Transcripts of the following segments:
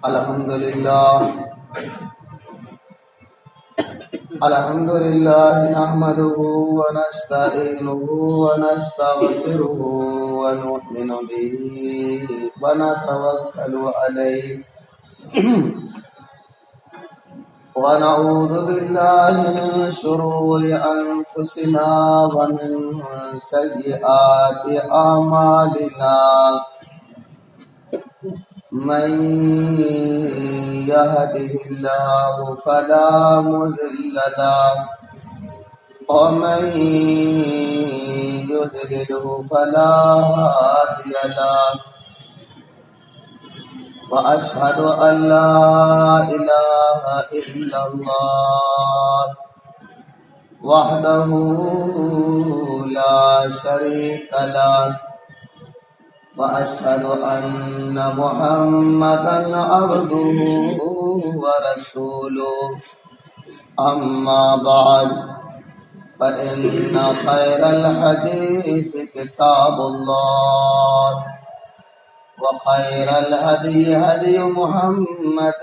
الحمد لله نحمده ونستعينه ونستغفره ونؤمن به ونتوكل عليه ونعوذ بالله من شرور أنفسنا ومن سيئات أعمالنا من يهده الله فلا مضل له ومن يضلله فلا هادي له وأشهد أن لا إله إلا الله وحده لا شريك له وأشهد أن محمدا عبده ورسوله أما بعد فإن خير الحديث كتاب الله وخير الهدي هدي محمد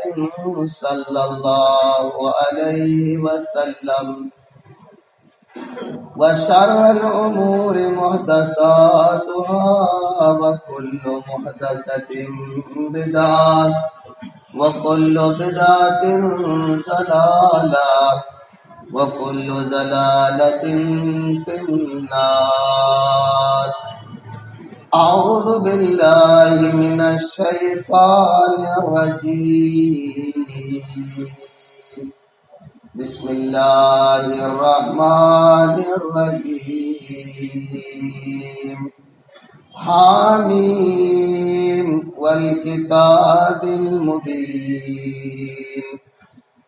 صلى الله عليه وسلم وشر الأمور محدثاتها وكل محدثة بدعة وكل بدعة ضلالة وكل ضلالة في النار. أعوذ بالله من الشيطان الرجيم. بسم الله الرحمن الرحيم. حاميم والكتاب المبين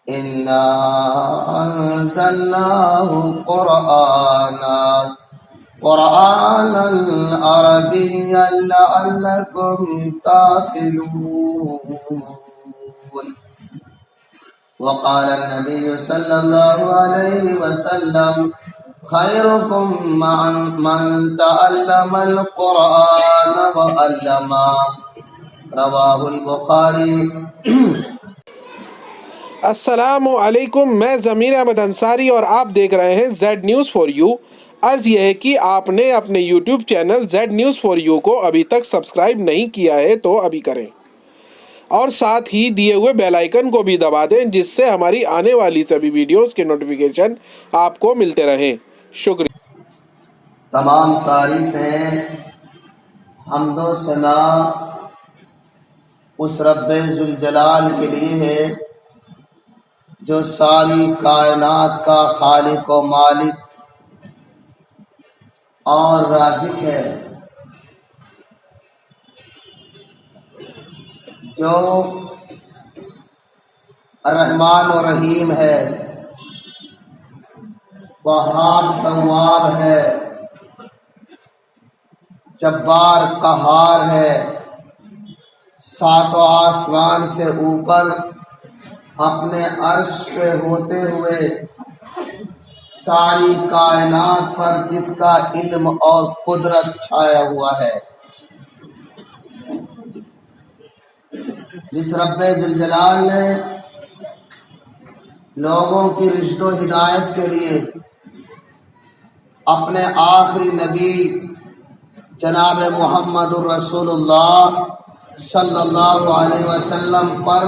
إنا أنزلناه قرآنا عربيا لعلكم تعقلون. وقال النبي صلى الله عليه وسلم خيركم من تعلم القرآن وعلمه. رواہ البخاری. السلام علیکم، میں ضمیر احمد انصاری اور آپ دیکھ رہے ہیں زیڈ نیوز فار یو. عرض یہ ہے کہ آپ نے اپنے YouTube channel Z news for you کو ابھی تک سبسکرائب نہیں کیا ہے تو ابھی کریں، اور ساتھ ہی دیے ہوئے بیل آئیکن کو بھی دبا دیں جس سے ہماری آنے والی سبھی ویڈیوز کے نوٹیفیکیشن آپ کو ملتے رہیں. شکریہ. تمام تعریفیں، حمد و ثنا اس رب ذوالجلال کے لیے ہے جو ساری کائنات کا خالق و مالک اور رازق ہے، جو رحمان و رحیم ہے، وہاب تواب ہے، جبار قہار ہے. ساتوں آسمان سے اوپر اپنے عرش پہ ہوتے ہوئے ساری کائنات پر جس کا علم اور قدرت چھایا ہوا ہے، جس رب ذوالجلال نے لوگوں کی رشد و ہدایت کے لیے اپنے آخری نبی جناب محمد الرسول اللہ صلی اللہ علیہ وسلم پر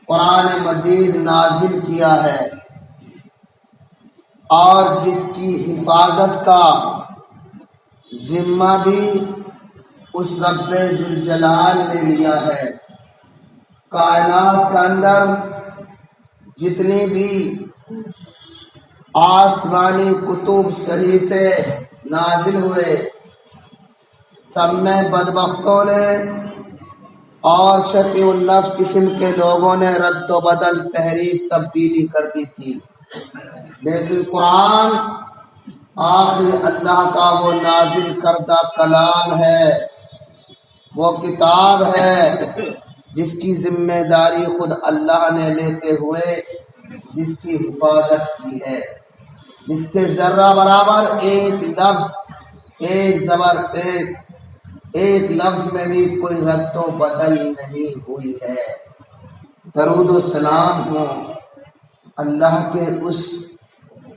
قرآن مجید نازل کیا ہے، اور جس کی حفاظت کا ذمہ بھی اس رب ذوالجلال نے لیا ہے. کائنات کے اندر جتنی بھی آسمانی کتب صحیفے نازل ہوئے، سب میں بدبختوں نے اور شقی النفس قسم کے لوگوں نے رد و بدل، تحریف، تبدیلی کر دی تھی. لیکن قرآن آخری اللہ کا وہ نازل کردہ کلام ہے، وہ کتاب ہے جس کی ذمہ داری خود اللہ نے لیتے ہوئے جس کی حفاظت کی ہے، جس کے ذرہ برابر ایک لفظ، ایک زبر، ایک ایک لفظ میں بھی کوئی رد و بدل نہیں ہوئی ہے۔ درود و سلام ہو اللہ کے اس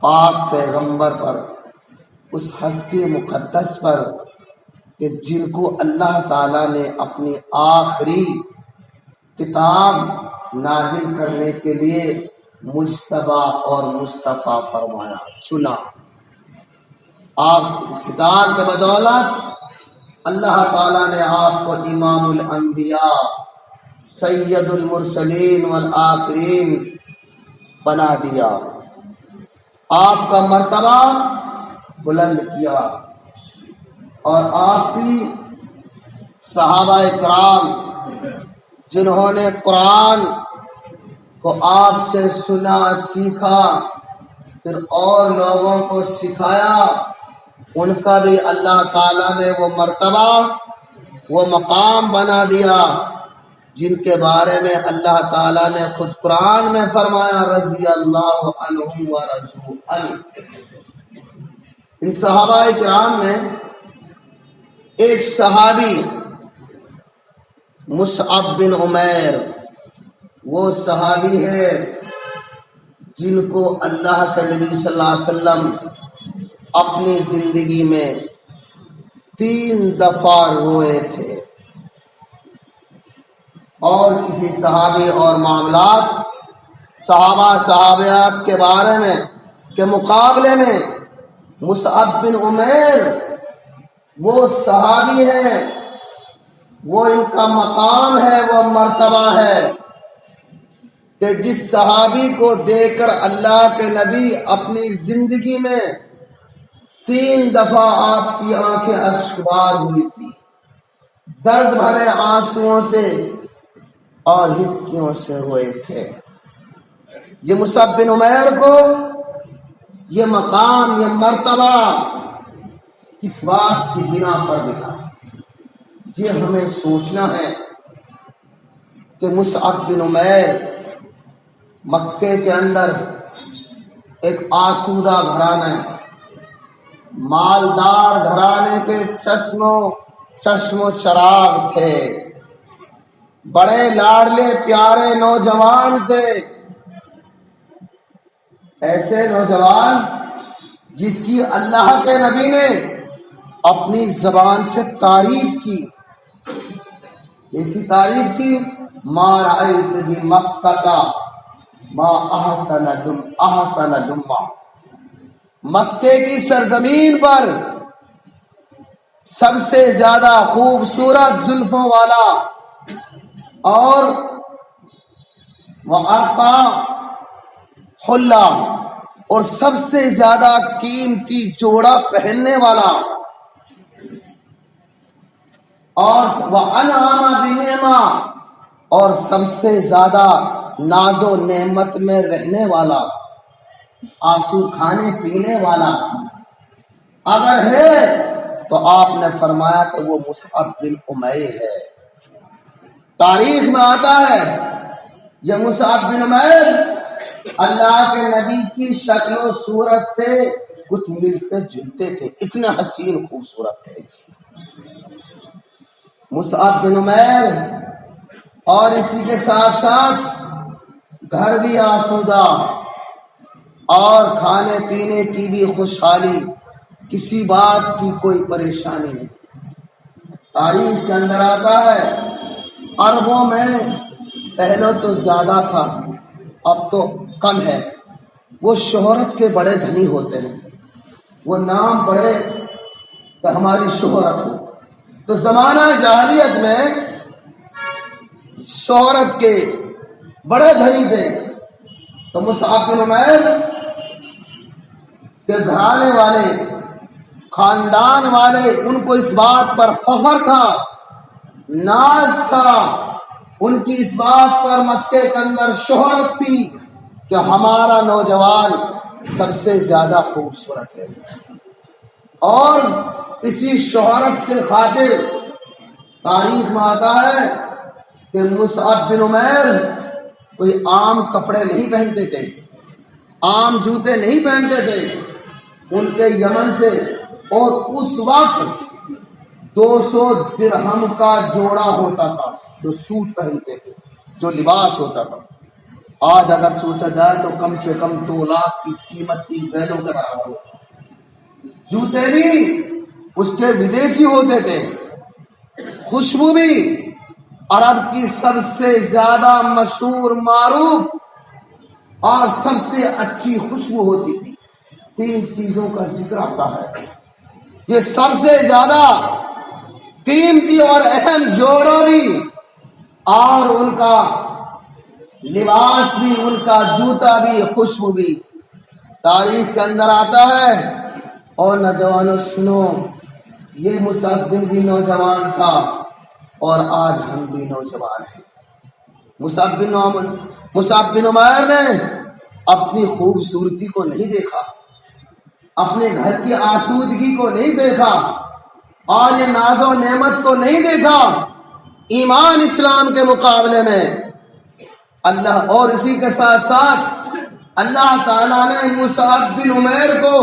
پاک پیغمبر پر، اس ہستی مقدس پر کہ جن کو اللہ تعالیٰ نے اپنی آخری کتاب نازل کرنے کے لیے مجتبی اور مصطفیٰ فرمایا، چنا۔ آپ اس کتاب کے بدولت اللہ تعالیٰ نے آپ کو امام الانبیاء، سید المرسلین والآخرین بنا دیا، آپ کا مرتبہ بلند کیا، اور آپ کی صحابہ کرام جنہوں نے قرآن کو آپ سے سنا، سیکھا، پھر اور لوگوں کو سکھایا، ان کا بھی اللہ تعالیٰ نے وہ مرتبہ، وہ مقام بنا دیا جن کے بارے میں اللہ تعالیٰ نے خود قرآن میں فرمایا، رضی اللہ عنہم ورضوا عنہ۔ ان صحابہ کرام میں ایک صحابی مصعب بن عمیر، وہ صحابی ہے جن کو اللہ کے نبی صلی اللہ علیہ وسلم اپنی زندگی میں 3 دفعہ روئے تھے، اور کسی صحابی اور معاملات صحابہ صحابیات کے بارے میں کے مقابلے میں مصعب بن عمیر وہ صحابی ہیں، وہ ان کا مقام ہے، وہ مرتبہ ہے کہ جس صحابی کو دیکھ کر اللہ کے نبی اپنی زندگی میں 3 دفعہ آپ کی آنکھیں اشکبار ہوئی تھی، درد بھرے آنسوؤں سے اور ہچکیوں سے روئے تھے۔ یہ مصعب بن عمیر کو یہ مقام، یہ مرتبہ کس بات کی بنا پر ملا؟ یہ ہمیں سوچنا ہے کہ مصعب بن عمیر مکے کے اندر ایک آسودہ گھرانے، مالدار گھرانے کے چشم و چراغ تھے، بڑے لاڈلے پیارے نوجوان تھے، ایسے نوجوان جس کی اللہ کے نبی نے اپنی زبان سے تعریف کی۔ ایسی تعریف کی، ما رأیت بمکہ ما احسن دمہ، مکے کی سرزمین پر سب سے زیادہ خوبصورت زلفوں والا اور وارقا حلہ اور سب سے زیادہ قیمتی جوڑا پہننے والا، اور وَأَنْعَمَ بِنِعْمَةٍ، اور سب سے زیادہ ناز و نعمت میں رہنے والا، آنسو کھانے پینے والا اگر ہے تو آپ نے فرمایا کہ وہ مصعب بن عمیر ہے۔ تاریخ میں آتا ہے یہ مصعب بن عمیر اللہ کے نبی کی شکل و صورت سے کچھ ملتے جلتے تھے، اتنے حسین خوبصورت تھے مصعب بن عمیر، اور اسی کے ساتھ ساتھ گھر بھی آسودہ اور کھانے پینے کی بھی خوشحالی، کسی بات کی کوئی پریشانی نہیں۔ تاریخ کے اندر آتا ہے عربوں میں پہلے تو زیادہ تھا، اب تو کم ہے، وہ شہرت کے بڑے دھنی ہوتے ہیں، وہ نام بڑے کہ ہماری شہرت ہو۔ تو زمانہ جاہلیت میں شہرت کے بڑے دھنی تھے، تو مصعب بن عمیر کے گھرانے والے، خاندان والے، ان کو اس بات پر فخر تھا، ناز تھا، ان کی اس بات پر مکے کے اندر شہرت تھی کہ ہمارا نوجوان سب سے زیادہ خوبصورت ہے۔ اور اسی شہرت کے خاطر تاریخ میں آتا ہے کہ مصعب بن عمیر کوئی عام کپڑے نہیں پہنتے تھے، عام جوتے نہیں پہنتے تھے، ان کے یمن سے، اور اس وقت 200 درہم کا جوڑا ہوتا تھا جو سوٹ پہنتے تھے، جو لباس ہوتا تھا۔ آج اگر سوچا جائے تو کم سے کم 2 لاکھ کی قیمت 3 بیلوں کے برابر ہوتا۔ جوتے بھی اس کے ودیشی ہوتے تھے، خوشبو بھی عرب کی سب سے زیادہ مشہور معروف اور سب سے اچھی خوشبو ہوتی تھی۔ 3 چیزوں کا ذکر آتا ہے، یہ سب سے زیادہ قیمتی اور اہم جوڑا بھی، اور ان کا لباس بھی، ان کا جوتا بھی، خوشبو بھی۔ تاریخ کے اندر آتا ہے، اور نوجوانوں سنو، یہ مصعب بن بھی نوجوان تھا اور آج ہم بھی نوجوان ہیں۔ مصعب بن عمیر نے اپنی خوبصورتی کو نہیں دیکھا، اپنے گھر کی آسودگی کو نہیں دیکھا، اور یہ ناز و نعمت کو نہیں دیکھا۔ ایمان اسلام کے مقابلے میں اللہ، اور اسی کے ساتھ ساتھ اللہ تعالیٰ نے مصعب بن عمیر کو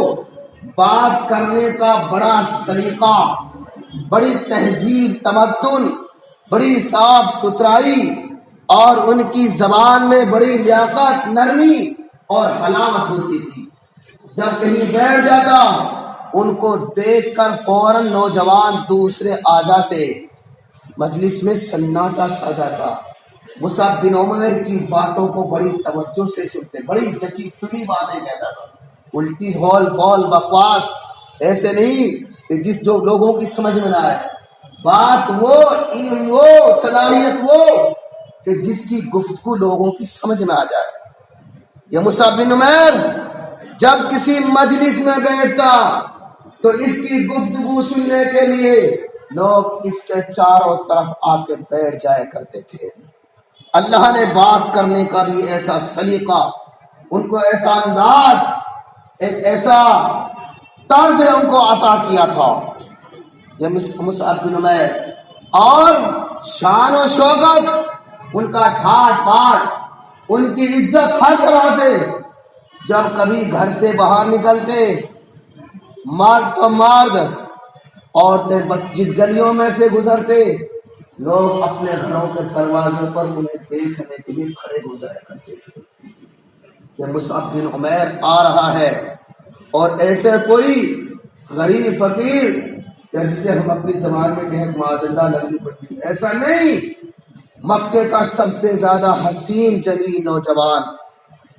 بات کرنے کا بڑا سلیقہ، بڑی تہذیب، تمدن، بڑی صاف ستھرائی، اور ان کی زبان میں بڑی لیاقت، نرمی اور حلاوت ہوتی تھی۔ جب کہیں بیٹھ جاتا، ان کو دیکھ کر فوراً نوجوان دوسرے آ جاتے، مجلس میں سناٹا چھا جاتا۔ مصعب بن عمیر کی باتوں کو بڑی توجہ سے سنتے، بڑی جچی ٹلی باتیں کہتا تھا، الٹی ہول فول بکواس ایسے نہیں کہ جس جو لوگوں کی سمجھ میں نہ آئے، بات وہ، علم وہ، صلاحیت وہ کہ جس کی گفتگو لوگوں کی سمجھ میں آ جائے۔ یہ مصعب بن عمیر جب کسی مجلس میں بیٹھتا تو اس کی گفتگو سننے کے لیے لوگ اس کے چاروں طرف آ کے بیٹھ جایا کرتے تھے۔ اللہ نے بات کرنے کا بھی ایسا سلیقہ، ان کو ایسا انداز، ایک ایسا طرز ان کو عطا کیا تھا۔ یہ مصعب بن عمیر، اور شان و شوکت، ان کا ٹھاٹ باٹ، ان کی عزت ہر طرح سے۔ جب کبھی گھر سے باہر نکلتے، مرد تو مرد، عورتیں جس گلیوں میں سے گزرتے، لوگ اپنے گھروں کے دروازوں پر انہیں دیکھنے کے لیے کھڑے ہو جایا کرتے تھے کہ مصعب بن عمیر آ رہا ہے۔ اور ایسے کوئی غریب فقیر یا جسے ہم اپنی زبان میں کہیں معذلہ لگی پڑتی، ایسا نہیں۔ مکے کا سب سے زیادہ حسین جمیل نوجوان،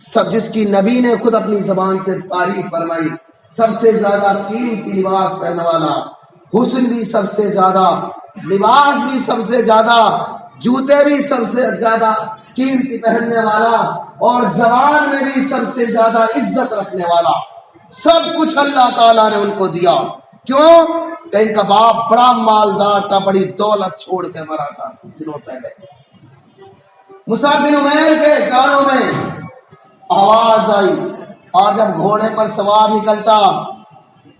سب جس کی نبی نے خود اپنی زبان سے تعریف فرمائی، سب سے زیادہ قیمتی لباس پہننے والا، حسن بھی سب سے زیادہ، لباس بھی سب سے زیادہ، جوتے بھی سب سے زیادہ قیمتی پہننے والا، اور زبان میں بھی سب سے زیادہ عزت رکھنے والا، سب کچھ اللہ تعالیٰ نے ان کو دیا۔ کیوں کہ ان کا باپ بڑا مالدار تھا، بڑی دولت چھوڑ کے مرا تھا کچھ دنوں پہلے۔ مصعب بن عمیر کے کانوں میں آواز آئی، اور جب گھوڑے پر سوار نکلتا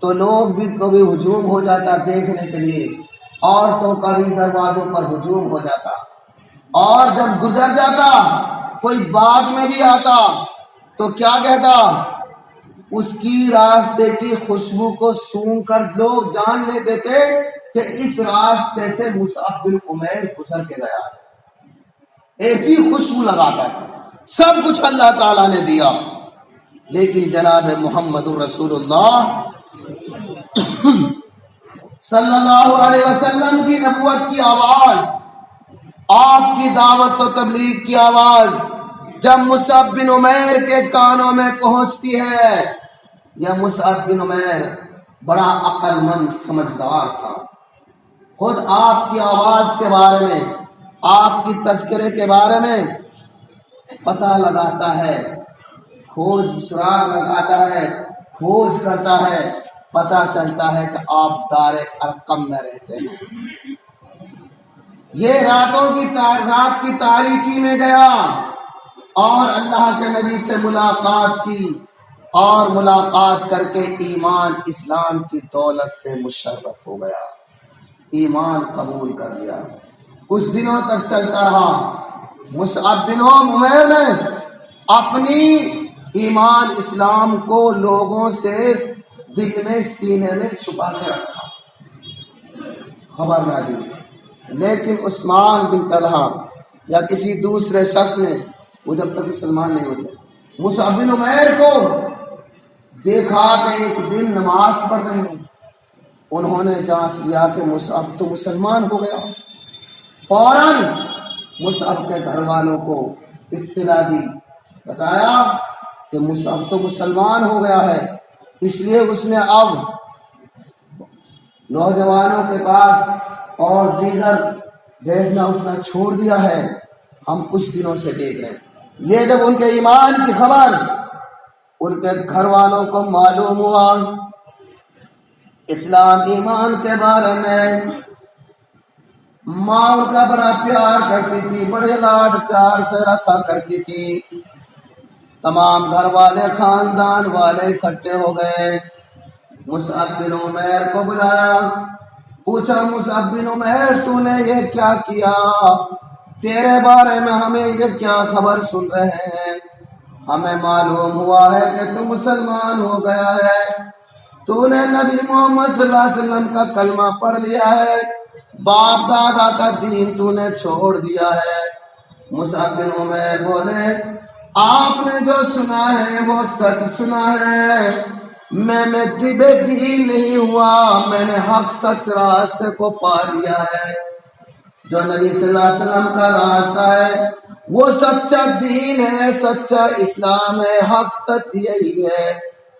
تو لوگ بھی کبھی ہجوم ہو جاتا دیکھنے کے لیے، عورتوں کا بھی دروازوں پر ہجوم ہو جاتا، اور جب گزر جاتا کوئی بعد میں بھی آتا تو کیا کہتا، اس کی راستے کی خوشبو کو سونگھ کر لوگ جان لیتے تھے کہ اس راستے سے مصعب بن عمیر گزر کے گیا ہے۔ ایسی خوشبو لگاتا تھا۔ سب کچھ اللہ تعالیٰ نے دیا، لیکن جناب محمد الرسول اللہ صلی اللہ علیہ وسلم کی نبوت کی آواز، آپ کی دعوت و تبلیغ کی آواز جب مصعب بن عمیر کے کانوں میں پہنچتی ہے، یہ مصعب بن عمیر بڑا عقل مند سمجھدار تھا، خود آپ کی آواز کے بارے میں، آپ کی تذکرے کے بارے میں پتہ لگاتا ہے، کھوج سراغ لگاتا ہے، کھوج کرتا ہے، پتہ چلتا ہے کہ آپ دار ارقم میں رہتے ہیں۔ یہ رات کی تاریکی میں گیا اور اللہ کے نبی سے ملاقات کی، اور ملاقات کر کے ایمان اسلام کی دولت سے مشرف ہو گیا، ایمان قبول کر لیا۔ کچھ دنوں تک چلتا رہا۔ مصعب بن عمیر نے اپنی ایمان اسلام کو لوگوں سے دل میں، سینے میں چھپا کے رکھا، خبر نہ دی، لیکن عثمان بن طلحہ یا کسی دوسرے شخص نے، وہ جب تک مسلمان نہیں ہوتے، مصعب بن عمیر کو دیکھا کہ ایک دن نماز پڑھ رہے ہیں، انہوں نے جانچ لیا کہ مصعب تو مسلمان ہو گیا، فوراً مصعب کے گھر والوں کو اطلاع دی، بتایا کہ مصعب تو مسلمان ہو گیا ہے، اس لیے اس نے اب نوجوانوں کے پاس اور دیگر بیٹھنا اٹھنا چھوڑ دیا ہے، ہم کچھ دنوں سے دیکھ رہے ہیں۔ یہ جب ان کے ایمان کی خبر ان کے گھر والوں کو معلوم ہوا، اسلام ایمان کے بارے میں ماں ان کا بڑا پیار کرتی تھی، بڑے لاڈ پیار سے رکھا کرتی تھی، تمام گھر والے خاندان والے اکٹھے ہو گئے، مصعب بن عمیر کو بلایا، پوچھا مصعب بن عمیر تو نے یہ کیا کیا؟ تیرے بارے میں ہمیں یہ کیا خبر سن رہے ہیں؟ ہمیں معلوم ہوا ہے کہ تو مسلمان ہو گیا ہے، تو نے نبی محمد صلی اللہ علیہ وسلم کا کلمہ پڑھ لیا ہے، باپ دادا کا دین تو نے چھوڑ دیا ہے۔ مصعب بن عمیر بولے آپ نے جو سنا ہے وہ سچ سنا ہے، میں طب دین نہیں ہوا، میں نے حق سچ راستے کو پا لیا ہے، جو نبی صلی اللہ علیہ وسلم کا راستہ ہے وہ سچا دین ہے، سچا اسلام ہے، حق سچ یہی ہے۔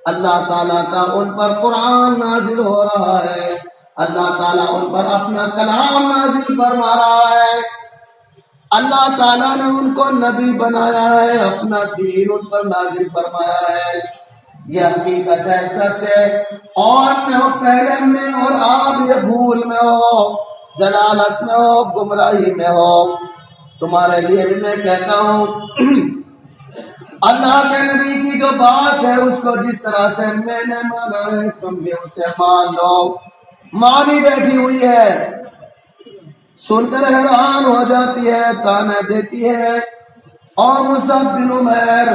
اللہ تعالیٰ کا ان پر قرآن نازل ہو رہا ہے، اللہ تعالیٰ ان پر اپنا کلام نازل فرما رہا ہے، اللہ تعالیٰ نے ان کو نبی بنایا ہے، اپنا دین ان پر نازل فرمایا ہے، یہ حقیقت ہے، سچ ہے۔ اور میں ہو پہلے میں اور آپ یہ بھول میں ہو، ضلالت میں ہو، گمراہی میں ہو، تمہارے لیے بھی میں کہتا ہوں اللہ کے نبی کی جو بات ہے اس کو جس طرح سے میں نے مانا ہے تم بھی اسے مان لو۔ ماں بھی بیٹھی ہوئی ہے، سن کر حیران ہو جاتی ہے، تانا دیتی ہے، اور مصعب بن عمیر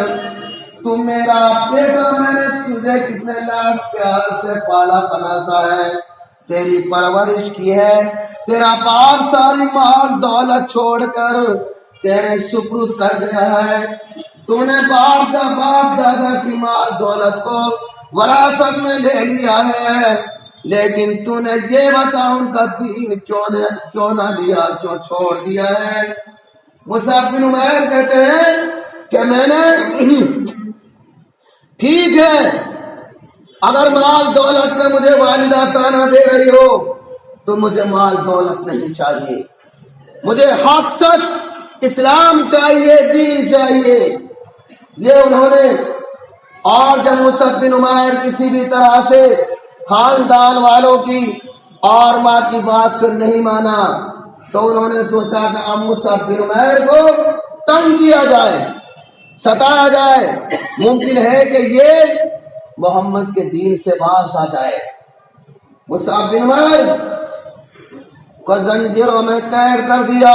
تو میرا بیٹا، میں نے تجھے کتنے لاڈ پیار سے پالا پناسا ہے، تیری پرورش کی ہے، تیرا باپ ساری مال دولت چھوڑ کر تیرے سپرد کر گیا ہے، تو نے باپ دادا کی مال دولت کو وراثت میں لے لیا ہے، لیکن تو نے یہ بتا ان کا دین کیوں نہ لیا، کیوں چھوڑ دیا ہے؟ مصعب بن عمیر کہتے ہیں کہ میں نے ٹھیک ہے اگر مال دولت کا مجھے والدہ تانا دے رہی ہو تو مجھے مال دولت نہیں چاہیے، مجھے حق سچ اسلام چاہیے، دین چاہیے، یہ انہوں نے۔ اور جب مصعب بن عمیر کسی بھی طرح سے خاندان والوں کی اور ماں کی بات سے نہیں مانا تو انہوں نے سوچا کہ اب مصعب بن عمیر کو تنگ کیا جائے، ستایا جائے، ممکن ہے کہ یہ محمد کے دین سے باز آ جائے۔ مصعب بن عمیر کو زنجیروں میں قید کر دیا،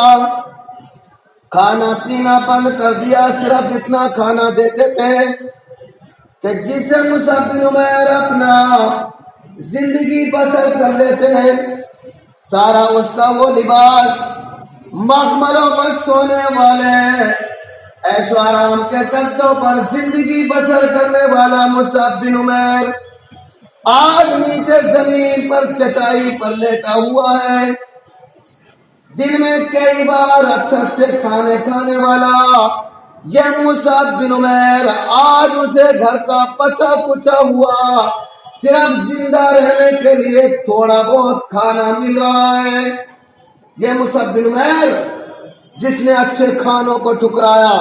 کھانا پینا بند کر دیا، صرف اتنا کھانا دیتے تھے کہ جس سے مصعب بن عمیر اپنا زندگی بسر کر لیتے ہیں، سارا اس کا وہ لباس، مخملوں پر سونے والے، عیش و آرام کے گدوں پر زندگی بسر کرنے والا مصعب بن عمیر آج نیچے زمین پر چٹائی پر لیٹا ہوا ہے، دن میں کئی بار اچھے کھانے کھانے والا یہ مصعب بن عمیر آج اسے گھر کا پچا پچا ہوا صرف زندہ رہنے کے لیے تھوڑا بہت کھانا مل رہا ہے۔ یہ مصعب بن عمیر جس نے اچھے کھانوں کو ٹھکرایا،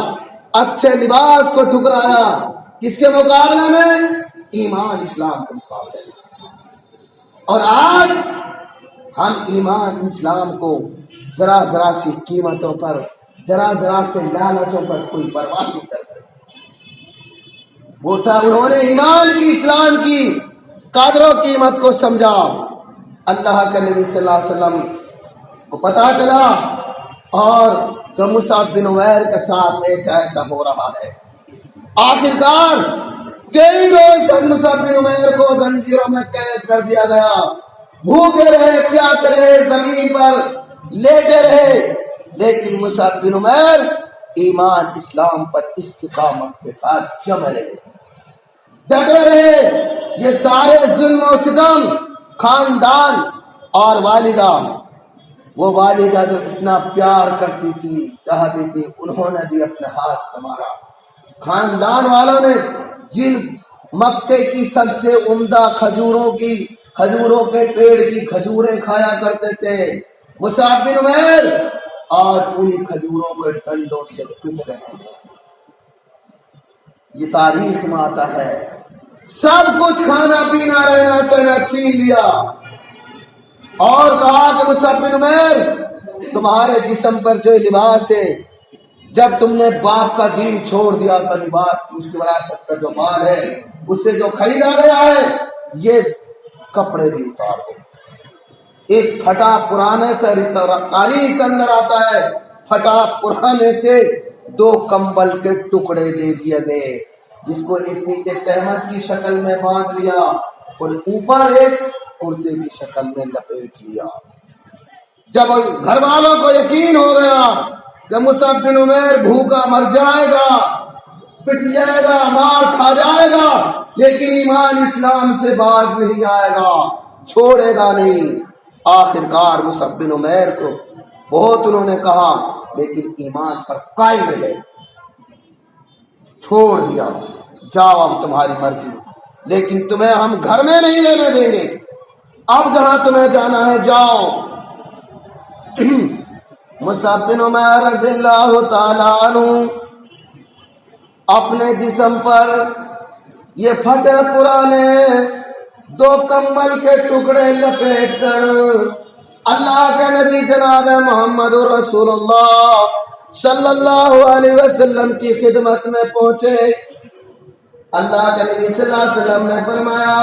اچھے لباس کو ٹھکرایا، کس کے مقابلے میں؟ ایمان اسلام کے مقابلے میں۔ اور آج ہم ایمان اسلام کو ذرا ذرا سی قیمتوں پر، ذرا ذرا سے لالچوں پر کوئی پرواہ نہیں کرتے۔ وہ تھا انہوں نے ایمان کی، اسلام کی قدر و قیمت کو سمجھا۔ اللہ کے نبی صلی اللہ علیہ وسلم کو پتا چلا اور تو مصعب بن عمیر کے ساتھ ایسا ہو رہا ہے۔ آخرکار کئی روز تک مصعب بن عمیر کو زنجیروں میں قید کر دیا گیا، بھوکے رہے پیاسے رہے زمین پر لیٹے رہے، لیکن مصعب بن عمیر ایمان اسلام پر استقامت کے ساتھ جمے رہے، ڈٹے رہے۔ یہ سارے ظلم و ستم خاندان اور والدہ، وہ والدہ جو اتنا پیار کرتی تھی چاہتی تھی، انہوں نے بھی اپنے ہاتھ سنوارا۔ خاندان والوں نے جن مکے کی سب سے عمدہ کھجوروں کے پیڑ کی کھجوریں کھایا کرتے تھے، مصعب بن عمیر آج انہیں کھجوروں کے ڈنڈوں سے ٹوٹ رہے ہیں۔ یہ تاریخ میں آتا ہے، سب کچھ کھانا پینا رہنا سہنا چھین لیا اور کہا کہ مصعب بن عمیر تمہارے جسم پر جو لباس ہے، جب تم نے باپ کا دین چھوڑ دیا تو لباس اس کی وراثت کا جو مال ہے اس سے جو خریدا گیا ہے یہ کپڑے بھی اتار دو۔ ایک پھٹا پرانے سے تاریخ کے اندر آتا ہے، پھٹا پرانے سے 2 کمبل کے ٹکڑے دے دیے گئے، جس کو ایک نیچے تہمت کی شکل میں باندھ لیا اور اوپر ایک کرتے کی شکل میں لپیٹ لیا۔ جب گھر والوں کو یقین ہو گیا کہ مصعب بن عمیر بھوکا مر جائے گا، پٹ جائے گا، مار کھا جائے گا، لیکن ایمان اسلام سے باز نہیں آئے گا، چھوڑے گا نہیں۔ آخر کار مصعب بن عمیر کو بہت انہوں نے کہا لیکن ایمان پر قائم رہے، چھوڑ دیا، جاؤ اب تمہاری مرضی، لیکن تمہیں ہم گھر میں نہیں رہنے دیں گے، اب جہاں تمہیں جانا ہے جاؤ۔ مصعب بن عمیر رضی اللہ تعالیٰ عنہ اپنے جسم پر یہ پھٹے پرانے 2 کمبل کے ٹکڑے لپیٹ کر اللہ کے نبی جناب محمد رسول اللہ صلی اللہ علیہ وسلم کی خدمت میں پہنچے۔ اللہ کے نبی صلی اللہ علیہ وسلم نے فرمایا،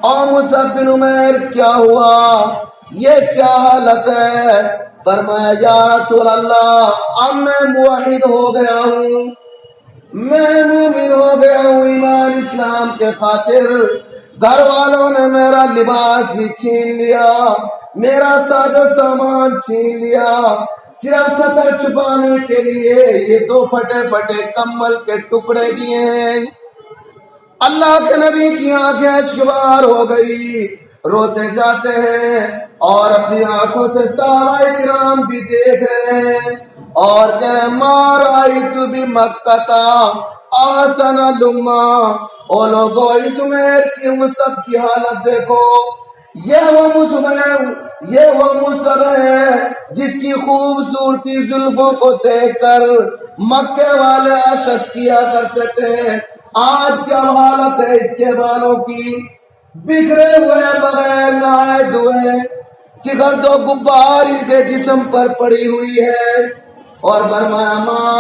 اور مصعب بن عمیر کیا ہوا، یہ کیا حالت ہے؟ فرمایا، یا رسول اللہ اب میں موحد ہو گیا ہوں، میں مومن ہو گیا ہوں، ایمان اسلام کے خاطر گھر والوں نے میرا لباس بھی چھین لیا، میرا ساز و سامان چھین لیا، صرف ستر چھپانے کے لیے یہ 2 پھٹے پھٹے کمبل کے ٹکڑے دیے ہیں۔ اللہ کے نبی کی آنکھیں اشکبار ہو گئی، روتے جاتے ہیں اور اپنی آنکھوں سے صحابہ کرام بھی دیکھ رہے ہیں اور کہہ رہے ما رأیت بمکہ آسن لما، او لوگو اس عمیر کی مصعب کی حالت دیکھو، یہ وہ مصعب ہے جس کی خوبصورتی زلفوں کو دیکھ کر مکے والے اشش کیا کرتے تھے، آج کیا حالت ہے اس کے بالوں کی، بکھرے ہوئے بغیر نہائے دھوئے کہ گرد و غبار ان کے جسم پر پڑی ہوئی ہے۔ اور فرمایا ماں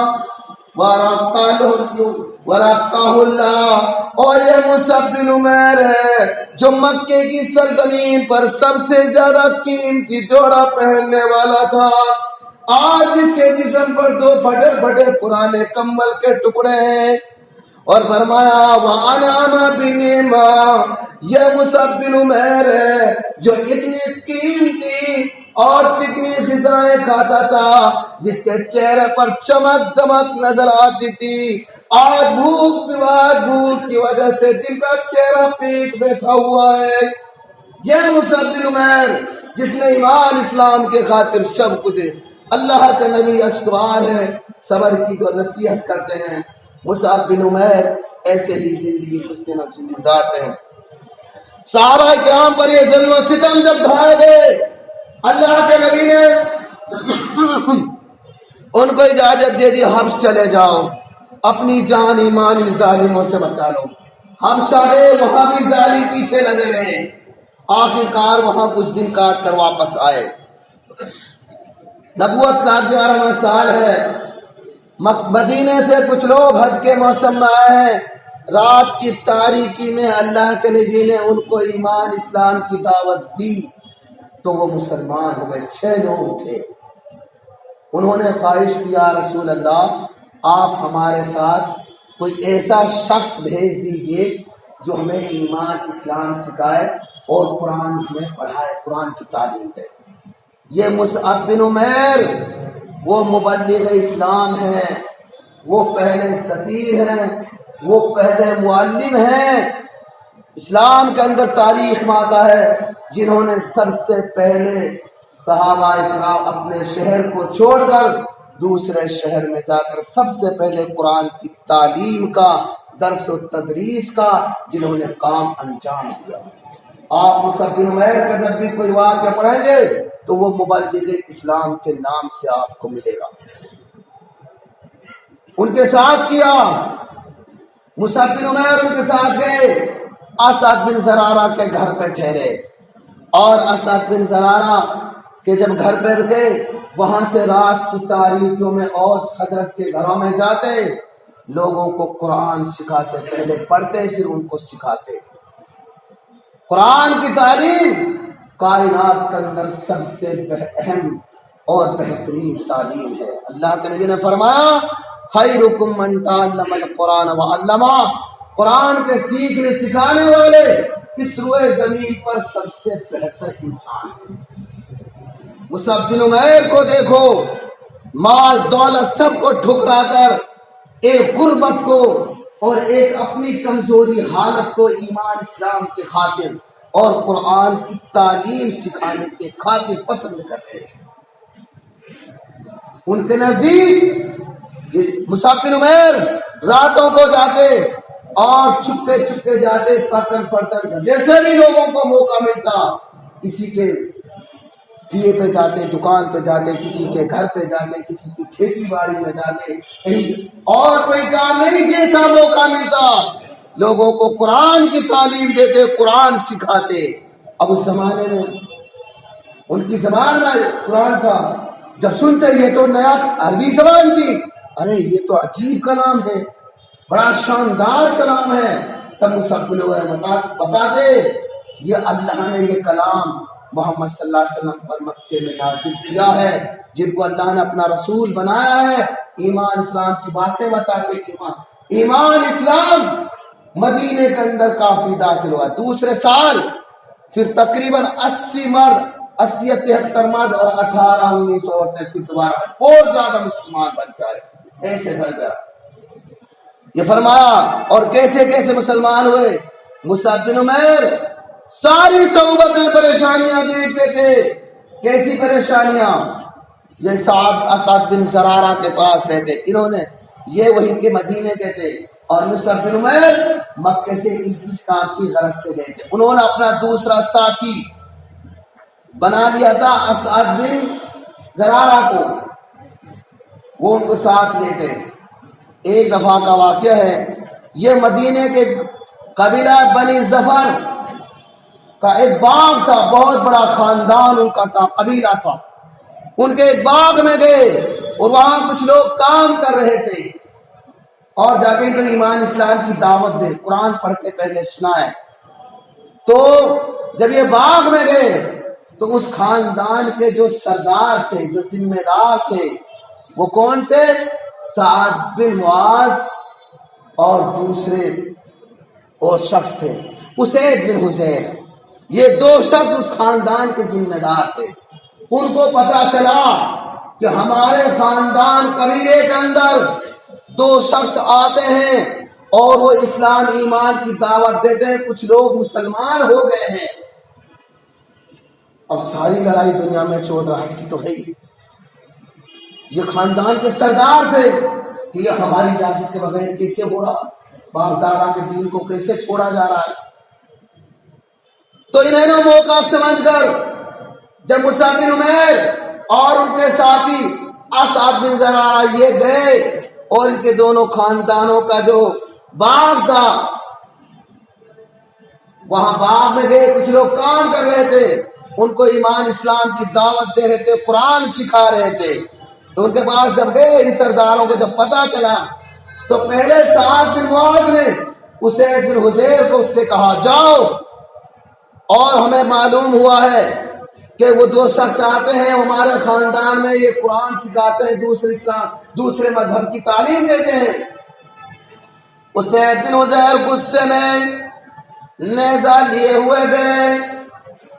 ورقہ اللہ، اور یہ مصعب بن عمیر ہے جو مکے کی سرزمین پر سب سے زیادہ قیمتی جوڑا پہننے والا تھا، آج اس کے جسم پر 2 پھٹے پھٹے پرانے کمبل کے ٹکڑے ہیں۔ اور فرمایا وَأَنَعَمَ بِنِعْمَةٍ، یہ مصعب بن عمیر ہے جو اتنی قیمتی اور چکنی غذائیں کھاتا تھا جس کے چہرے پر چمک دمک نظر آتی تھی، آج بھوک کی وجہ سے جن کا چہرہ پیٹ بیٹھا ہوا ہے۔ یہ مصعب بن عمیر جس نے ایمان اسلام کے خاطر سب کچھ، اللہ کے نبی اشکبار ہے، صبر کی جو نصیحت کرتے ہیں۔ مصعب بن عمیر ایسے ہی زندگی گزارتے ہیں۔ صحابہ کرام پر یہ ظلم و ستم جب ڈھائے گئے، اللہ کے نبی نے ان کو اجازت دے دی، حبش چلے جاؤ، اپنی جان ایمان ان ظالموں سے بچا لو۔ حبشہ گئے، وہاں بھی ظالم پیچھے لگے رہے، آخر کار وہاں کچھ دن کاٹ کر واپس آئے۔ نبوت کا 11واں سال ہے، مدینے سے کچھ لوگ حج کے موسم میں آئے ہیں، رات کی تاریکی میں اللہ کے نبی نے ان کو ایمان اسلام کی دعوت دی تو وہ مسلمان ہوئے، 6 لوگ تھے۔ انہوں نے خواہش کیا رسول اللہ آپ ہمارے ساتھ کوئی ایسا شخص بھیج دیجئے جو ہمیں ایمان اسلام سکھائے اور قرآن ہمیں پڑھائے، قرآن کی تعلیم دے۔ یہ مصعب بن عمیر وہ مبلغ اسلام ہے، وہ پہلے سفیر ہیں، وہ پہلے معلم ہیں۔ اسلام کے اندر تاریخ میں آتا ہے جنہوں نے سب سے پہلے صحابہ کرام اپنے شہر کو چھوڑ کر دوسرے شہر میں جا کر سب سے پہلے قرآن کی تعلیم کا، درس و تدریس کا جنہوں نے کام انجام دیا۔ آپ مصعب بن عمیر کا جب بھی کوئی واقعہ پڑھیں گے تو وہ مبلغ اسلام کے نام سے آپ کو ملے گا۔ ان کے ساتھ کیا، مصعب بن عمیر ان کے ساتھ گئے، اسعد بن زرارہ کے گھر پہ ٹھہرے، اور اسعد بن زرارہ کے جب گھر پہ رکے وہاں سے رات کی تاریکیوں میں اوس حضرت کے گھروں میں جاتے، لوگوں کو قرآن سکھاتے، پہلے پڑھتے پھر ان کو سکھاتے۔ قرآن کی تعلیم کائنات کے اندر سب سے اہم اور بہترین تعلیم ہے۔ اللہ کے نبی نے فرمایا خیرکم من تعلم القرآن وعلمہ، قرآن کے سیکھنے سکھانے والے اس روئے زمین پر سب سے بہتر انسان ہے۔ مصعب بن عمیر کو دیکھو، مال دولت سب کو ٹھکرا کر ایک غربت کو اور ایک اپنی کمزوری حالت کو ایمان اسلام کے خاطر اور قرآن کی تعلیم سکھانے کے خاطر پسند کرتے ہیں۔ ان کے نزدیک مصعب بن عمیر راتوں کو جاتے اور چھپتے چھپتے جاتے، فرتن جیسے بھی لوگوں کو موقع ملتا، کسی کے ٹھیے پہ جاتے، دکان پہ جاتے، کسی کے گھر پہ جاتے، کسی کی کھیتی باڑی میں جاتے، اور کوئی کام نہیں، جیسا موقع ملتا لوگوں کو قرآن کی تعلیم دیتے، قرآن سکھاتے۔ اب اس زمانے میں ان کی زبان میں قرآن تھا، جب سنتے یہ تو نیا عربی زبان تھی، ارے یہ تو عجیب کلام ہے، بڑا شاندار کلام ہے، تب مصعب بن عمیر بتاتے یہ اللہ نے یہ کلام محمد صلی اللہ علیہ وسلم پر مکے میں نازل کیا ہے، جن کو اللہ نے اپنا رسول بنایا ہے، ایمان اسلام کی باتیں بتاتے۔ ایمان اسلام مدینے کے اندر کافی داخل ہوا، دوسرے سال پھر تقریباً 80 مرد، 80-73 مرد اور 18-19 عورتیں پھر دوبارہ اور زیادہ مسلمان بن گئے، ایسے بن گیا۔ یہ فرمایا اور کیسے کیسے مسلمان ہوئے۔ مصعب بن عمیر ساری صعوبتیں پریشانیاں دیکھتے تھے، کیسی پریشانیاں؟ یہ اسعد بن زرارہ کے پاس رہتے، انہوں نے یہ وہی کے مدینے کے تھے، اور مصعب بن عمیر مکے سے اس کام کی غرض سے گئے تھے۔ انہوں نے اپنا دوسرا ساتھی بنا لیا تھا اسعد بن زرارہ کو، وہ ان کو ساتھ لیتے۔ ایک دفعہ کا واقعہ ہے، یہ مدینے کے قبیلہ بنی ظفر کا ایک باغ تھا، بہت بڑا خاندان ان کا تھا، قبیلہ تھا۔ ان کے ایک باغ میں گئے اور وہاں کچھ لوگ کام کر رہے تھے، اور جا کے ایمان اسلام کی دعوت دے، قرآن پڑھ کے پہلے سنائے۔ تو جب یہ باغ میں گئے تو اس خاندان کے جو سردار تھے، جو ذمہ دار تھے، وہ کون تھے؟ سعد بن معاذ اور دوسرے اور شخص تھے اسید بن حضیر۔ یہ دو شخص اس خاندان کے ذمہ دار تھے۔ ان کو پتا چلا کہ ہمارے خاندان قبیلے کے اندر دو شخص آتے ہیں اور وہ اسلام ایمان کی دعوت دیتے ہیں، کچھ لوگ مسلمان ہو گئے ہیں۔ اب ساری لڑائی دنیا میں چودراہٹ کی تو ہے ہی۔ یہ خاندان کے سردار تھے کہ یہ ہماری اجازت کے بغیر کیسے ہو رہا، باپ دادا کے دین کو کیسے چھوڑا جا رہا ہے۔ تو انہوں نے موقع سمجھ کر جب مصعب بن عمیر اور ان کے ساتھی اسعد بن زرارہ یہ گئے اور ان کے دونوں خاندانوں کا جو باغ تھا، وہاں باغ میں گئے، کچھ لوگ کام کر رہے تھے، ان کو ایمان اسلام کی دعوت دے رہے تھے، قرآن سکھا رہے تھے۔ تو ان کے پاس جب گئے، ان سرداروں کو جب پتا چلا تو پہلے سعد بن معاذ نے اسید بن حضیر کو اس نے کہا جاؤ، اور ہمیں معلوم ہوا ہے کہ وہ دو شخص آتے ہیں ہمارے خاندان میں، یہ قرآن سکھاتے ہیں، دوسرے مذہب کی تعلیم دیتے ہیں۔ اسید بن حضیر غصے میں نیزہ لیے ہوئے گئے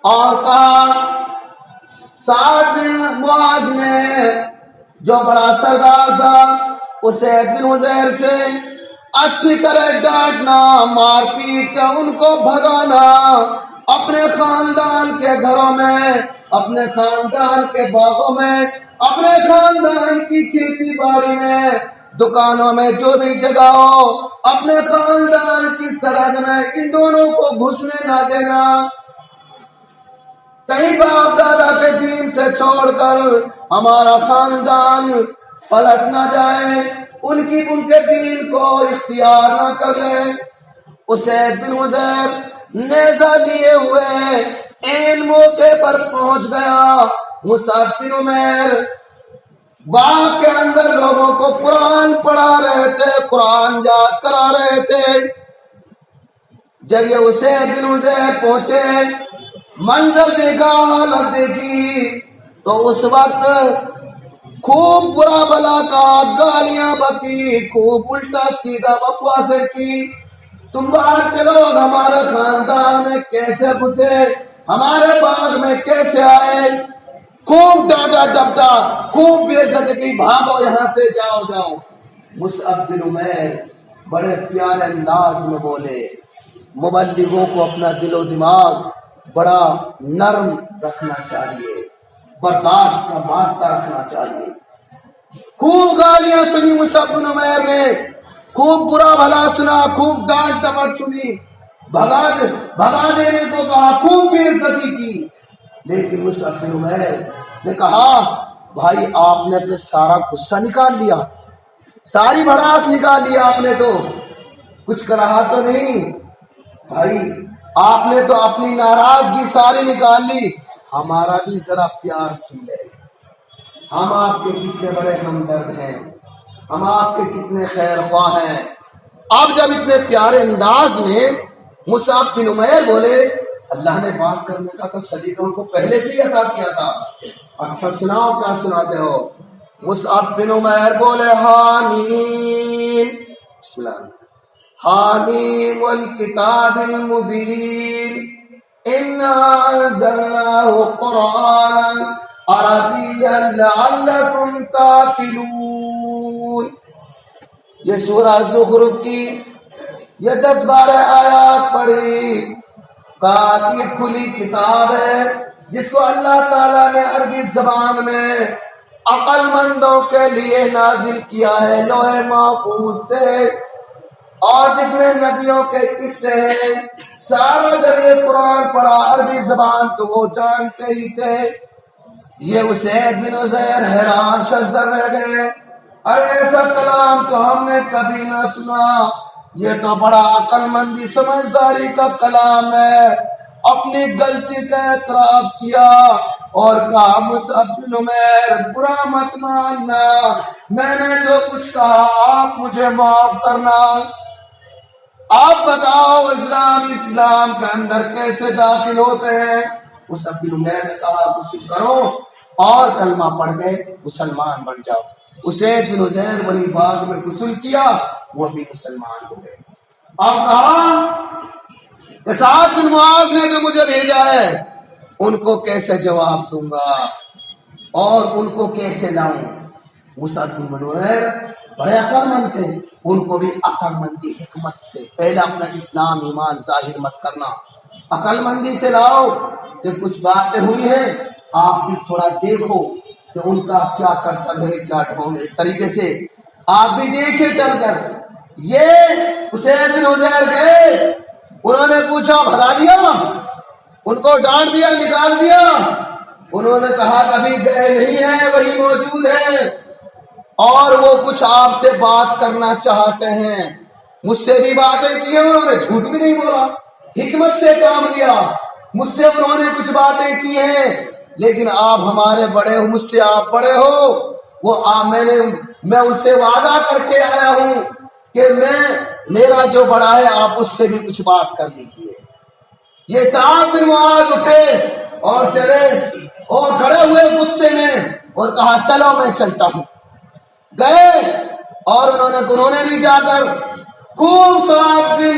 اور کہا سعد بن معاذ نے جو بڑا سردار تھا اسے بن عزیر سے اچھی طرح ڈانٹنا، مار پیٹ کر ان کو بھگانا، اپنے خاندان کے گھروں میں، اپنے خاندان کے باغوں میں، اپنے خاندان کی کھیتی باڑی میں، دکانوں میں، جو بھی جگہ ہو، اپنے خاندان کی سرحد میں ان دونوں کو گھسنے نہ دینا۔ کہیں باپ دادا کے دین سے چھوڑ کر ہمارا خاندان پلٹ نہ جائے، ان کے دین کو اختیار نہ کر لے۔ اسید بن عزیر نیزہ لیے ہوئے این موقع پر پہنچ گیا۔ مصعب بن عمیر باغ کے اندر لوگوں کو قرآن پڑھا رہے تھے، قرآن یاد کرا رہے تھے۔ جب یہ اسید بن عزیر پہنچے، منظر دیکھا، حالت دیکھی، تو اس وقت خوب برا بلا کا، گالیاں بکی، خوب الٹا سیدھا بکواسیں کی۔ تم باہر کے لوگ ہمارے خاندان میں کیسے گھسے، ہمارے باغ میں کیسے آئے، خوب ڈانٹا ڈپٹا، خوب بے عزتی کی، بھاگو یہاں سے، جاؤ جاؤ۔ مصعب بن عمیر بڑے پیارے انداز میں بولے۔ مبلغوں کو اپنا دل و دماغ بڑا نرم رکھنا چاہیے، برداشت کا مادہ رکھنا چاہیے۔ خوب گالیاں سنی مصعب بن عمیر نے، خوب برا بھلا سنا، خوب ڈانٹ ڈپٹ سنی، بھگا دینے کو کہا، خوب بے عزتی کی۔ لیکن مصعب بن عمیر نے کہا بھائی آپ نے اپنے سارا غصہ نکال لیا، ساری بھڑاس نکال لیا، آپ نے تو کچھ کہا تو نہیں بھائی، آپ نے تو اپنی ناراضگی ساری نکال لی، ہمارا بھی ذرا پیار سن لے، ہم آپ کے کتنے بڑے ہمدرد ہیں، ہم آپ کے کتنے خیر خواہ ہیں۔ اب جب اتنے پیارے انداز میں مصعب بن عمیر بولے، اللہ نے بات کرنے کا تو سلیقہ ان کو پہلے سے ہی عطا کیا تھا، اچھا سناؤ کیا سناتے ہو؟ مصعب بن عمیر بولے حامیم، بسم اللہ، حامیم والکتاب المبین انا انزلناه قرآنا عربیا لعلکم تعقلون۔ یہ سورہ زخرف کی یہ 10-12 آیات پڑھی، کہا یہ کھلی کتاب ہے جس کو اللہ تعالیٰ نے عربی زبان میں عقل مندوں کے لیے نازل کیا ہے لوح محفوظ سے، اور جس میں نبیوں کے قصے ہیں۔ سارا جب یہ قرآن پڑھا عربی زبان تو وہ جانتے ہی تھے۔ یہ اسید بن عزیر حیران ششدر رہ گئے، ارے ایسا کلام تو ہم نے کبھی نہ سنا، یہ تو بڑا عقل مندی سمجھداری کا کلام ہے۔ اپنی غلطی کا اعتراف کیا اور کہا مصعب بن عمیر برا مت ماننا، میں نے جو کچھ کہا آپ مجھے معاف کرنا۔ آپ بتاؤ اسلام کے اندر کیسے داخل ہوتے ہیں؟ مصعب بن عمیر نے کہا غسل کرو اور کلمہ پڑھ کے مسلمان بن جاؤ۔ اسید بن عزیر ولی باغ میں غسل کیا، وہ بھی مسلمان ہو گئے۔ اور کہا کہ سعد بن معاذ نے جو مجھے بھیجا ہے ان کو کیسے جواب دوں گا اور ان کو کیسے لاؤں؟ مصعب بن عمیر بڑے عقل مند تھے، ان کو بھی عقل مندی حکمت سے پہلے اپنا اسلام ایمان ظاہر مت کرنا، عقل مندی سے لاؤ کہ کچھ باتیں ہوئی ہیں، آپ بھی تھوڑا دیکھو کہ ان کا کیا کرتب ہے، کیا ڈھونگ ہے، اس طریقے سے آپ بھی دیکھے چل کر۔ یہ اسید بن عزیر گئے، انہوں نے پوچھا بھگا دیا، ان کو ڈانٹ دیا، نکال دیا؟ انہوں نے کہا کبھی گئے نہیں ہیں، وہی موجود ہیں، اور وہ کچھ آپ سے بات کرنا چاہتے ہیں، مجھ سے بھی باتیں کی ہیں، انہوں نے جھوٹ بھی نہیں بولا، حکمت سے کام لیا، مجھ سے انہوں نے کچھ باتیں کی ہیں، لیکن آپ ہمارے بڑے ہو، مجھ سے آپ بڑے ہو، میں ان سے وعدہ کر کے آیا ہوں کہ میرا جو بڑا ہے آپ اس سے بھی کچھ بات کر لیجیے۔ یہ سعد بن معاذ اٹھے اور چلے اور کھڑے ہوئے غصے میں اور کہا چلو میں چلتا ہوں۔ گئے اور انہوں نے بھی جا کر خوب سعد بن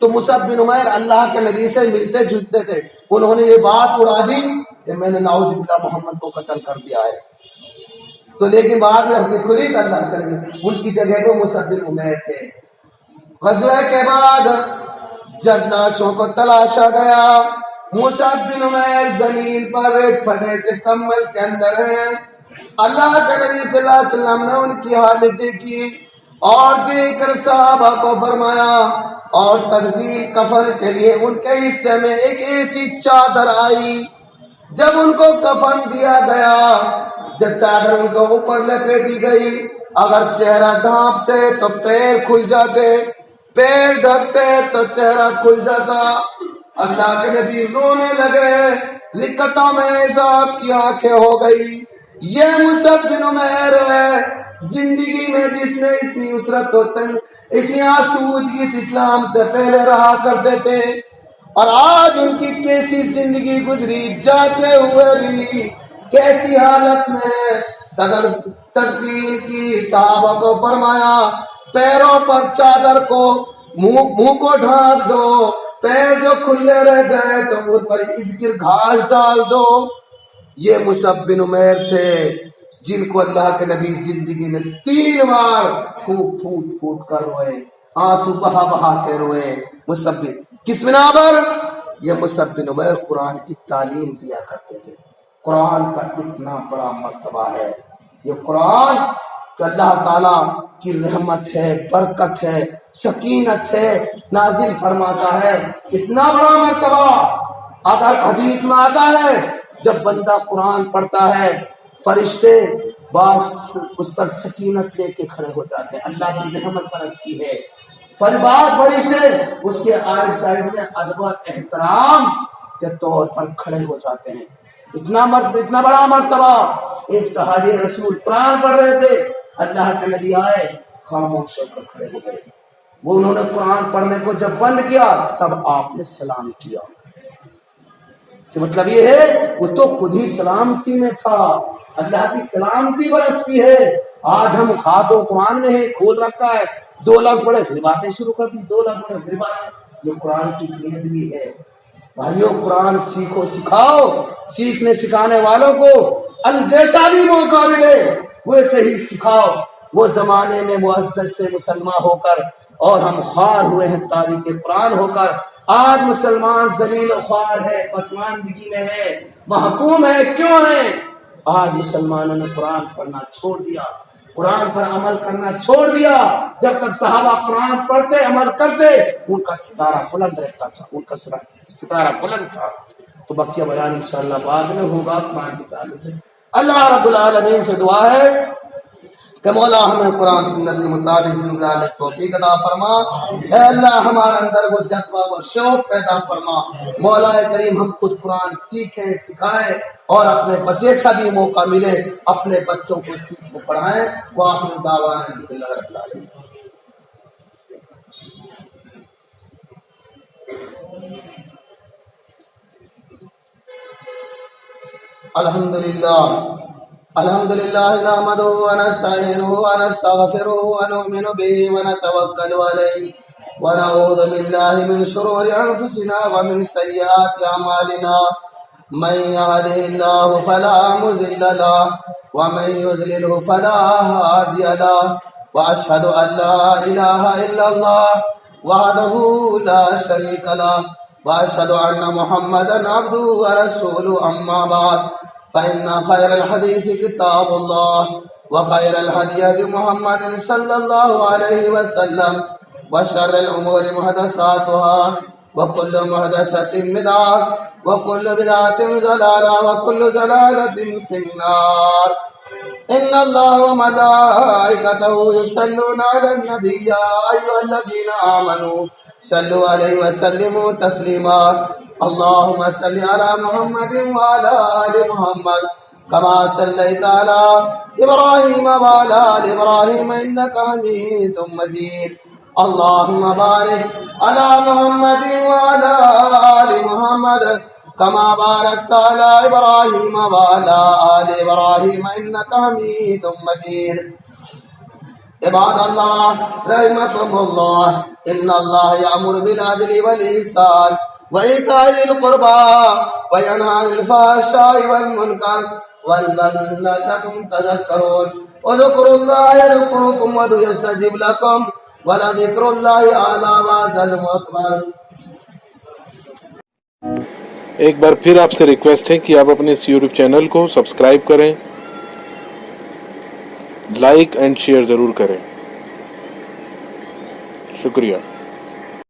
تو مصعب بن عمیر اللہ کے نبی سے ملتے جلتے تھے، انہوں نے یہ بات اڑا دی کہ میں نے نعوذ باللہ محمد کو قتل کر دیا ہے. تو لیکن بعد میں اپنی کھلی اللہ کریں گے، ان کی جگہ کو مصعب بن عمیر تھے. غزوہ کے بعد جب لاشوں کو تلاشا گیا، مصعب بن عمیر زمین پر ایک پھٹے کے کمبل کے اندر ہیں. اللہ کے نبی صلی اللہ علیہ وسلم نے ان کی حالت دیکھی اور دیکھ کر صحابہ کو فرمایا، اور تدفین کفن کے لیے ان کے حصے میں ایک ایسی چادر آئی. جب ان کو کفن دیا گیا، جب چادر ان کو اوپر لپیٹی گئی، اگر چہرہ ڈھانپتے تو پیر کھل جاتے، پیر ڈھکتے تو چہرہ کھل جاتا. اللہ کے نبی رونے لگے، لکتوں میں صاحب کی آنکھیں ہو گئی. یہ مصعب بن عمیر ہے زندگی میں جس نے اتنی عسرت ہوتے اتنی آسودگی اس اسلام سے پہلے رہا کرتے تھے، اور آج ان کی کیسی زندگی گزری، جاتے ہوئے بھی کیسی حالت میں تدفین کی. صحابہ کو فرمایا پیروں پر چادر کو منہ کو ڈھانک دو، پیر جو کھلے رہ جائے تو ان پر اسگر گھاس ڈال دو. یہ مصعب بن عمیر تھے جن کو اللہ کے نبی زندگی میں 3 بار خوب پھوٹ پھوٹ کر روئے، آنسو بہا بہا کے روئے. مصعب کس بنا پر؟ یہ مصعب بن عمیر قرآن کی تعلیم دیا کرتے تھے. قرآن کا اتنا بڑا مرتبہ ہے، یہ قرآن کہ اللہ تعالیٰ کی رحمت ہے، برکت ہے، سکینت ہے، نازل فرماتا ہے. اتنا بڑا مرتبہ. اگر حدیث میں آتا ہے جب بندہ قرآن پڑھتا ہے فرشتے بس اس پر سکینت لے کے کھڑے ہو جاتے ہیں، اللہ کی رحمت برستی ہے. بعض فرشتے اس کے آئٹ سائڈ میں ادب و احترام کے طور پر کھڑے ہو جاتے ہیں. اتنا بڑا مرتبہ. ایک صحابی رسول قرآن پڑھ رہے تھے، اللہ کے نبی آئے، خاموش ہو کر کھڑے ہو گئے. وہ انہوں نے قرآن پڑھنے کو جب بند کیا تب آپ نے سلام کیا. مطلب یہ ہے وہ تو خود ہی سلامتی میں تھا، اللہ کی سلامتی برستی ہے. آج ہم ہاتھوں قرآن میں ہے، کھول رکھا ہے، 2 لفظ پڑھے پھر باتیں شروع کر دی، 2 لفظ پڑھے پھر باتیں. یہ قرآن کی بےحدگی ہے. بھائیو قرآن سیکھو، سکھاؤ. سیکھنے سکھانے والوں کو جیسا بھی موقع ملے ویسے ہی سکھاؤ. وہ زمانے میں معزز سے مسلمان ہو کر اور ہم خوار ہوئے ہیں تاریخ قرآن ہو کر. آج مسلمان ذلیل و خوار ہے، پسماندگی میں ہے، محکوم ہے. کیوں ہے؟ آج مسلمانوں نے قرآن پڑھنا چھوڑ دیا، قرآن پر عمل کرنا چھوڑ دیا. جب تک صحابہ قرآن پڑھتے عمل کرتے ان کا ستارہ بلند رہتا تھا، ان کا ستارہ بلند تھا. تو بقیہ بیان انشاءاللہ بعد میں ہوگا قرآن کی تعلیم سے. اللہ رب العالمین سے دعا ہے کہ مولا ہمیں قرآن سنت کے مطابق زندگی لانے کی توفیق عطا فرما. اے اللہ ہمارے اندر وہ جذبہ و شوق پیدا فرما. مولا کریم ہم خود قرآن سیکھیں، سکھائیں اور اپنے بچے سے بھی موقع ملے اپنے بچوں کو سیکھ پڑھائیں. وآخر دعوانا الحمدللہ رب العالمین. الحمد لله نحمده ونستعينه ونستغفره ونؤمن به ونتوكل عليه ونعوذ بالله من شرور أنفسنا ومن سيئات أعمالنا. من يهده الله فلا مضل له ومن يضلل فلا هادي له. وأشهد أن لا إله إلا الله وحده لا شريك له وأشهد أن محمدا عبده ورسوله. أما بعد فإن خير الحديث كتاب الله وخير الهدي هدي محمد صلى الله عليه وسلم وشر الأمور محدثاتها وكل محدثة بدعة وكل بدعة ضلالة وكل ضلالة في النار. إن الله وملائكته يصلون على النبي يا أيها الذين آمنوا صلوا عليه وسلموا تسليما. اللهم صل على محمد وعلى آل محمد كما صليت على إبراهيم وعلى آل إبراهيم إنك حميد مجيد. اللهم بارك على محمد وعلى آل محمد كما باركت على إبراهيم وعلى آل إبراهيم إنك حميد مجيد. عباد اللہ رحمكم اللہ ان اللہ یامر بالعدل والإحسان وإيتاء ذي القربى وينهى عن الفحشاء والمنكر والبغي لعلكم تذكرون اذكروا الله يذكركم وادعوه يستجب لكم ولذكر الله أعلى وأجل أكبر. ایک بار پھر آپ سے ریکویسٹ ہے کہ آپ اپنے اس یوٹیوب چینل کو سبسکرائب کریں، لائک اینڈ شیئر ضرور کریں. شکریہ.